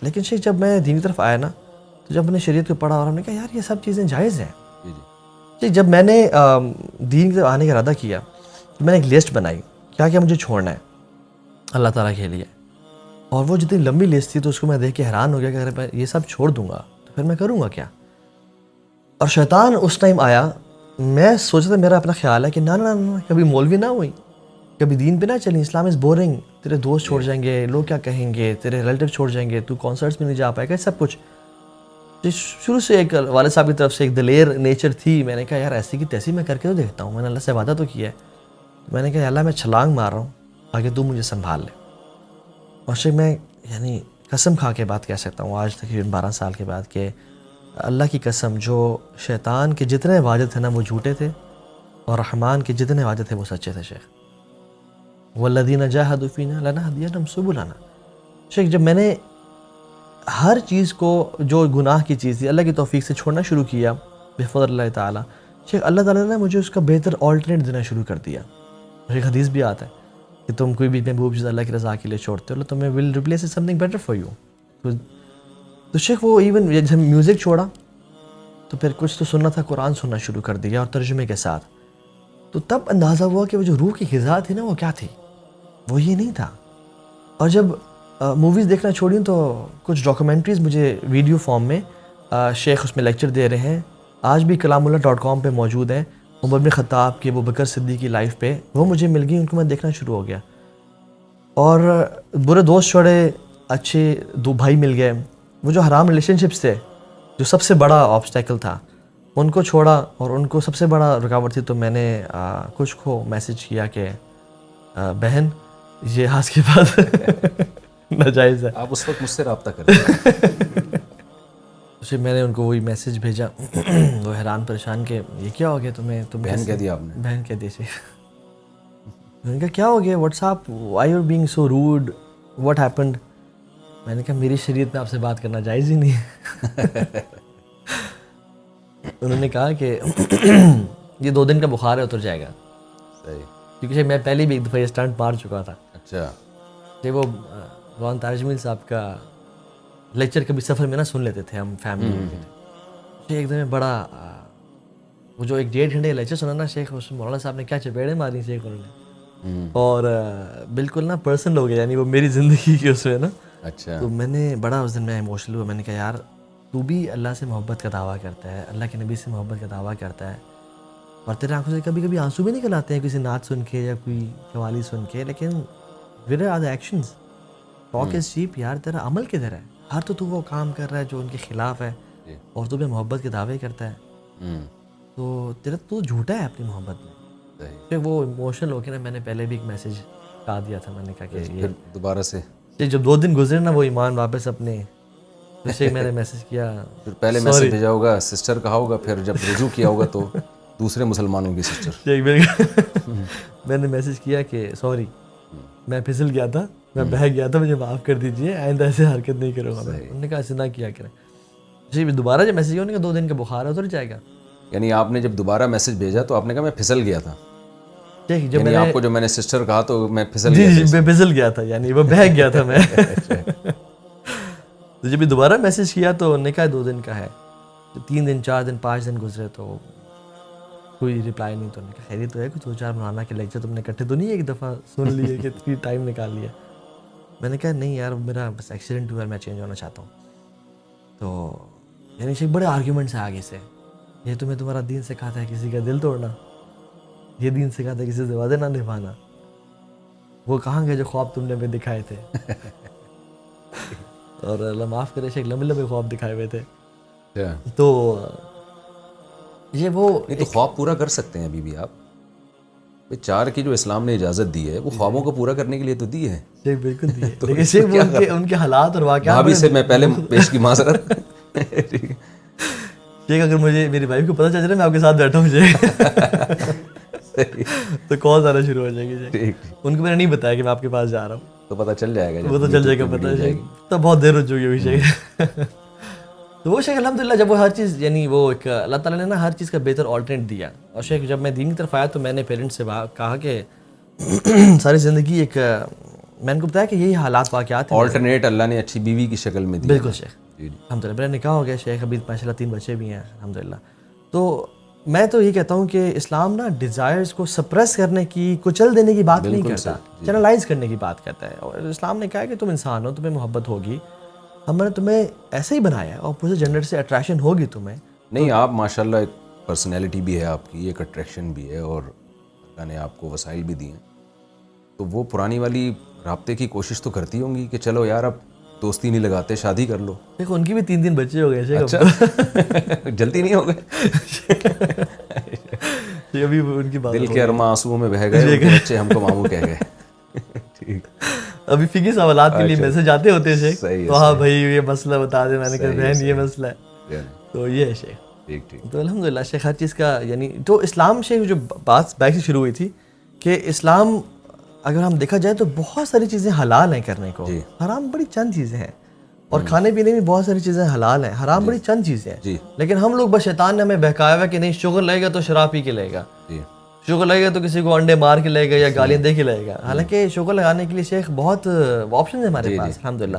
لیکن شیخ جب میں دین کی طرف آیا نا تو جب میں نے شریعت کو پڑھا اور ہم نے کہا یار یہ سب چیزیں جائز ہیں. شیخ جب میں نے دین کی طرف آنے کا ارادہ کیا تو میں نے ایک لسٹ بنائی کیا کیا مجھے چھوڑنا ہے اللہ تعالیٰ کے لیے, اور وہ جتنی لمبی لسٹ تھی تو اس کو میں دیکھ کے حیران ہو گیا کہ اگر میں یہ سب چھوڑ دوں گا تو پھر میں کروں گا کیا. اور شیطان اس ٹائم آیا, میں سوچا تھا میرا اپنا خیال ہے کہ نہ نہ نہ کبھی مولوی نہ ہوئی, کبھی دین پہ نہ چلیں, اسلام از بورنگ, تیرے دوست چھوڑ جائیں گے, لوگ کیا کہیں گے, تیرے ریلیٹیو چھوڑ جائیں گے, تو کانسرٹس میں نہیں جا پائے گا, سب کچھ. شروع سے ایک والد صاحب کی طرف سے ایک دلیر نیچر تھی. میں نے کہا یار ایسی کی تیسی میں کر کے تو دیکھتا ہوں, میں نے اللہ سے وعدہ تو کیا ہے. میں نے کہا اللہ میں چھلانگ مار رہا ہوں آگے تو مجھے سنبھال لے. اور شیخ میں یعنی قسم کھا کے بات کہہ سکتا ہوں آج تقریباً 12 سال کے بعد کہ اللہ کی قسم جو شیطان کے جتنے وعدے تھے نا وہ جھوٹے تھے, اور رحمان کے جتنے وعدے تھے وہ سچے تھے. شیخ والذین جاہدوا فینا لنہدینہم سبلنا. شیخ جب میں نے ہر چیز کو جو گناہ کی چیز تھی اللہ کی توفیق سے چھوڑنا شروع کیا بفضل اللہ تعالیٰ, شیخ اللہ تعالیٰ نے مجھے اس کا بہتر آلٹرنیٹ دینا شروع کر دیا. ایک حدیث بھی آتا ہے کہ تم کوئی بھی محبوب چیز اللہ کی رضا کے لیے چھوڑتے ہو تمہیں will replace it some thing better for you. تو شیخ وہ ایون جب میوزک چھوڑا تو پھر کچھ تو سننا تھا, قرآن سننا شروع کر دیا اور ترجمے کے ساتھ. تو تب اندازہ ہوا کہ وہ جو روح کی غذا تھی نا وہ کیا تھی, وہ یہ نہیں تھا. اور جب موویز دیکھنا چھوڑی تو کچھ ڈاکومنٹریز مجھے ویڈیو فارم میں شیخ اس میں لیکچر دے رہے ہیں, آج بھی kalamullah.com پہ موجود ہیں. عمر بن خطاب کی, ابو بکر صدیق کی لائف پہ وہ مجھے مل گئی, ان کو میں دیکھنا شروع ہو گیا. اور برے دوست چھوڑے, اچھے دو بھائی مل گئے. وہ جو حرام ریلیشن شپس تھے جو سب سے بڑا آبسٹیکل تھا ان کو چھوڑا, اور ان کو سب سے بڑا رکاوٹ تھی. تو میں نے کچھ کو میسج کیا کہ بہن یہ آج کے بعد ناجائز ہے. آپ اس وقت مجھ سے رابطہ کریں. میں نے ان کو وہی میسج بھیجا, وہ حیران پریشان کہ یہ کیا ہو گیا تمہیں, تم بہن کہہ دیا آپ نے؟ بہن کہہ دی. میں نے کہا کیا ہو گیا, what's up, why you being so road, what happened. میں نے کہا میری شریعت میں آپ سے بات کرنا جائز ہی نہیں ہے. انہوں نے کہا کہ یہ 2 دن کا بخار ہے, اتر جائے گا. صحیح. کیونکہ میں پہلے بھی ایک دفعہ یہ اسٹنٹ مار چکا تھا. اچھا. کہ وہ مولانا طارق جمیل صاحب کا لیکچر کبھی سفر میں نہ سن لیتے تھے ہم فیملی میں. ایک دم بڑا وہ جو 1.5 گھنٹے لیکچر سنا نا شیخ, اس میں مولانا صاحب نے کیا چپیڑے ماری شیخ انہوں نے, اور بالکل نا پرسنل ہو گیا, یعنی وہ میری زندگی کی اس میں نا. اچھا. تو میں نے بڑا اس دن میں ایموشنل ہوا. میں نے کہا یار تو بھی اللہ سے محبت کا دعویٰ کرتا ہے, اللہ کے نبی سے محبت کا دعویٰ کرتا ہے, اور تیرے آنکھوں سے کبھی کبھی آنسو بھی نکل آتے ہیں کسی نعت سن کے یا کوئی قوالی سن کے, لیکن where are the actions, talk is cheap. یار تیرا عمل کدھر ہے؟ ہر تو وہ کام کر رہا ہے جو ان کے خلاف ہے, اور تو بھی محبت کے دعوے کرتا ہے, تو تیرا تو جھوٹا ہے اپنی محبت میں. پھر وہ ایموشنل ہو کے نا میں نے پہلے بھی ایک میسیج کہا دیا تھا. میں نے کہا کہ یہ دوبارہ سے جب 2 دن گزرے نا وہ ایمان واپس اپنے, اسے میں نے میسیج کیا. پھر پہلے میسیج بھیجا ہوگا, سسٹر کہا ہوگا, پھر جب رجوع کیا ہوگا تو دوسرے مسلمانوں کی سسٹر. میں نے میسیج کیا کہ سوری میں پھسل گیا تھا, میں بہہ گیا تھا, مجھے معاف کر دیجیے, آئندہ ایسے حرکت نہیں کروں گا. انہوں نے کہا ایسے نہ کیا کریں. جی دوبارہ جب میسیج کیا انہوں نے کہا 2 دن کا بخار ہے, اتر جائے گا. یعنی آپ نے جب دوبارہ میسیج بھیجا تو آپ نے کہا میں پھسل گیا تھا, یعنی آپ کو جو میں نے سسٹر کہا تو میں پھسل گیا. جی میں پھسل گیا تھا, یعنی وہ بہہ گیا تھا میں. تو جب دوبارہ میسیج کیا تو انہوں نے کہا 2 دن کا ہے. 3 دن 4 دن 5 دن گزرے تو کوئی رپلائی نہیں. تو انہوں نے کہا خیریت تو ہے, کچھ 2-4 مولانا کے لیکچر تم نے اکٹھے تو نہیں ایک دفعہ سن لیے کہ 3 ٹائم نکال لیا. میں نے کہا نہیں یار میرا بس ایکسیڈنٹ ہوا, میں چینج ہونا چاہتا ہوں. تو یعنی شیخ بڑے آرگیومنٹس ہیں آگے سے, یہ تمہیں تمہارا دین سکھاتا ہے کسی کا دل توڑنا, یہ دین سکھاتا ہے کسی سے وعدے نہ نبھانا, وہ کہاں گئے جو خواب تم نے ہمیں دکھائے تھے. اور اللہ معاف کرے شیخ لمبے لمبے خواب دکھائے ہوئے تھے. تو یہ وہ نہیں تو خواب پورا کر سکتے ہیں ابھی بھی آپ. 4 کی جو اسلام نے اجازت دی ہے وہ خوابوں کو پورا کرنے کے لیے تو دی ہے. شیخ بالکل دی ہے, لیکن شیخ ان کے حالات اور واقعات بھابھی سے میں پہلے پیش کی معذرت. شیخ اگر مجھے میری وائف کو پتہ چل جائے میں آپ کے ساتھ بیٹھا ہوں تو کال آنا شروع ہو جائے گی. ان کو میں نے نہیں بتایا کہ میں آپ کے پاس جا رہا ہوں, تو پتہ چل جائے گا, وہ تو چل جائے گا پتہ ہے. تب بہت دیر ہو چکی ہوئی شیخ. تو وہ شیخ الحمدللہ جب وہ ہر چیز یعنی وہ ایک اللہ تعالیٰ نے نا ہر چیز کا بہتر آلٹرنیٹ دیا. اور شیخ جب میں دین کی طرف آیا تو میں نے پیرنٹس سے کہا کہ ساری زندگی ایک میں نے کو بتایا کہ یہی حالات واقعات ہیں. آلٹرنیٹ اللہ نے اچھی بیوی کی شکل میں دی. بالکل شیخ, جی الحمد للہ میرا نکاح ہو گیا شیخ, ابھی ماشاء اللہ 3 بچے بھی ہیں الحمد للہ. تو میں تو یہ کہتا ہوں کہ اسلام نا ڈیزائرز کو سپریس کرنے کی, کچل دینے کی بات نہیں کرتا, چینلائز کرنے کی بات کرتا ہے. اور اسلام نے کہا ہے کہ تم انسان ہو, تمہیں محبت ہوگی, ہم نے تمہیں ایسے ہی بنایا ہے, اور اپوزٹ جینڈر سے اٹریکشن ہوگی تمہیں. نہیں, آپ ماشاءاللہ ایک پرسنالٹی بھی ہے آپ کی, ایک اٹریکشن بھی ہے, اور اللہ نے آپ کو وسائل بھی دیے ہیں. تو وہ پرانی والی رابطے کی کوشش تو کرتی ہوں گی کہ چلو یار اب دوستی نہیں لگاتے, شادی کر لو. دیکھو ان کی بھی 3 بچے ہو گئے شیخ. اچھا جلدی نہیں ہو گئے؟ ابھی ان کی بات دل کے ارماں آنسوؤں میں بہہ گئے, بچے ہم کو ماموں کہہ گئے. ٹھیک, ابھی فقی سوالات کے لیے میسج آتے ہوتے ہیں شیخ, صحیح ہے, تو ہاں بھائی یہ مسئلہ بتا دیں. میں نے کہا بہن یہ مسئلہ ہے, تو یہ ہے شیخ. ٹھیک ٹھیک. تو الحمد للہ شیخ ہر چیز کا یعنی تو اسلام شیخ جو بات بیک سے شروع ہوئی تھی کہ اسلام اگر ہم دیکھا جائے تو بہت ساری چیزیں حلال ہیں کرنے کو, حرام بڑی چند چیزیں ہیں. اور کھانے پینے میں بہت ساری چیزیں حلال ہیں, حرام بڑی چند چیزیں ہیں. لیکن ہم لوگ بس شیطان نے ہمیں بہکایا ہوا کہ نہیں شوگر لے گا تو شراب پی کے لے گا, شوگر لے گا تو کسی کو انڈے مار کے لے گا یا گالیاں دے کے لے گا. حالانکہ شوگر لگانے کے لیے شیخ بہت آپشن ہیں ہمارے پاس الحمد للہ.